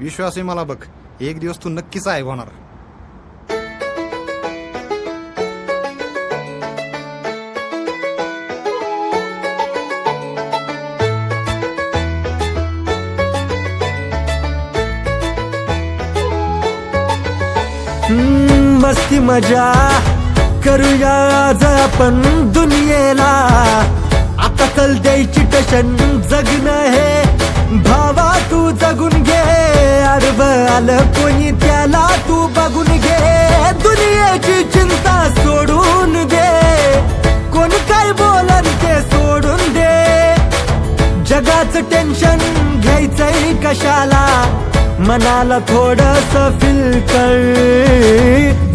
विश्वास आहे मला बघ, एक दिवस तू नक्कीच आहे होणार. मस्ती मजा करूया आज आपण दुनियेला. आता चल द्यायची टशन जगणं हे भावा तू जगून घे. आडवं आलं कोणी त्याला तू बघून घे. दुनियेची चिंता सोडून दे, कोण काय बोलन ते सोडून दे. जगाचं टेन्शन घ्यायचंय कशाला, मनाला थोडस फील कर.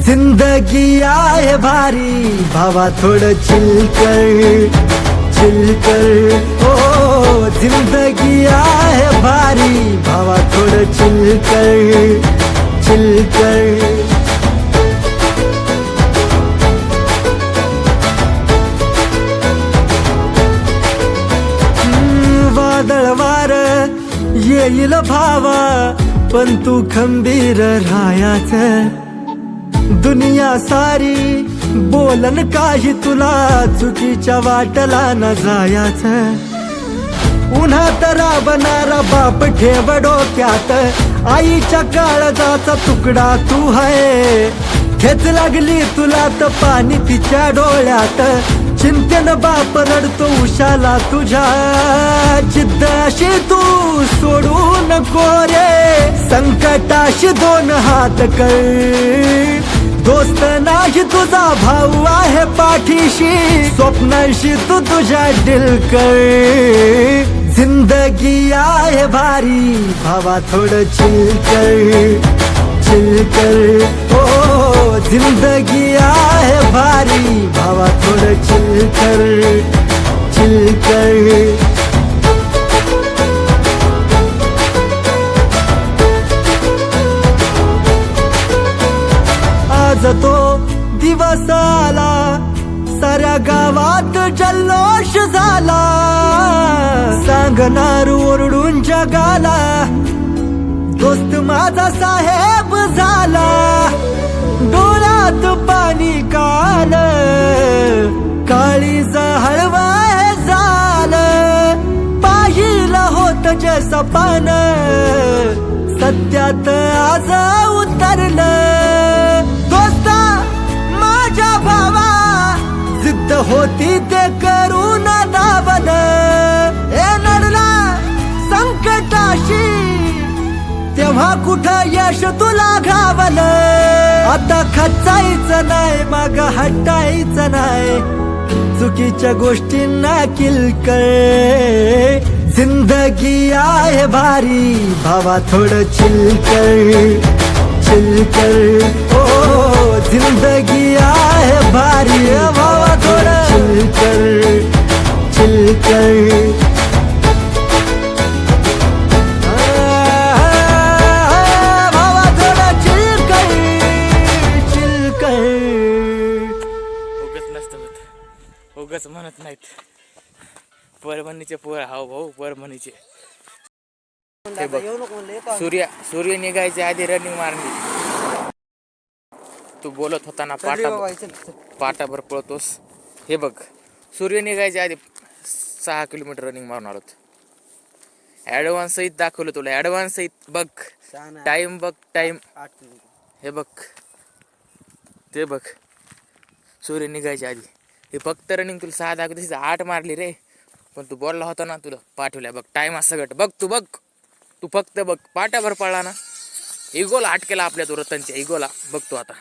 जिंदगी आहे भारी भावा थोडं चिल कर, चिल कर. ओ जिंदगी आहे भारी भावा थोडं चिल कर, चिल कर. वादळ वार येईल भावा, पण तू खंबीर राहायचं. दुनिया सारी बोलन काही तुला चुकीच्या वाटला न जायचं. उन्हात राबणारा बाप ठेव डोक्यात, आईच्या काळजाचा तुकडा तू आहे. खेच लागली तुला तर पाणी तिच्या डोळ्यात, चिंतेनं बाप रडतो उशाला तुझ्या. जिद्द अशी तू सोडू नको रे, संकटाशी दोन हात कर. दोस्त नाही तुझा भाऊ आहे पाठीशी, स्वप्नाशी तू तुझ्या दिल कर. जिंदगी आहे भारी भावा थोडं चिल कर, चिल कर. ओ जिंदगी आहे भारी भावा थोडं चिल कर, चिल कर. आज तो दिवस आला, साऱ्या गावात जल्लोष झाला. सांगणार ओरडून जगाला, दोस्त माझा साहेब झाला. डोळ्यात पाणी काल, काळीज हळवाय झालं. पाहिलं होत जे सपान, सत्यात आज उतरलं. दोस्ता माझ्या भावा, जिद्द होती ते करून दावल. नडला संकटाशी, तेव्हा कुठं यश तुला घावलं. आता खचायचं नाही, माग हटायचं नाही, चुकीच्या गोष्टींना किल कर. जिंदगी आहे भारी भावा थोडं चिल कर, चिल कर. ओ जिंदगी आहे भारी भावा थोडं चिल कर, चिल कर. उगाच म्हणत नाहीत. परभणीचे पोर हाव भाऊ परभणीचे. हे बघ, सूर्य निघायच्या आधी रनिंग मारली. तू बोलत होता ना पाटाभर पळतोस. हे बघ, सूर्य निघायच्या आधी 6 किलोमीटर रनिंग मारून आलोत. ऍडव्हान्स सहित दाखवलं तुला, ऍडव्हान्स सहित. बघ टाइम, बघ टाइम. हे बघ, ते बघ, सूर्य निघायच्या आधी हे फक्त रनिंग तुला 6 दाखवते, 8 मारली रे. पण तू बोलला होता ना तुला पाठवल्या. बघ टाइम असं गट. बघ तू, बघ तू फक्त बघ, पाट्याभर पळला ना. इगोला आटकेला आपल्या तो रतनच्या इगोला. बघ तू आता.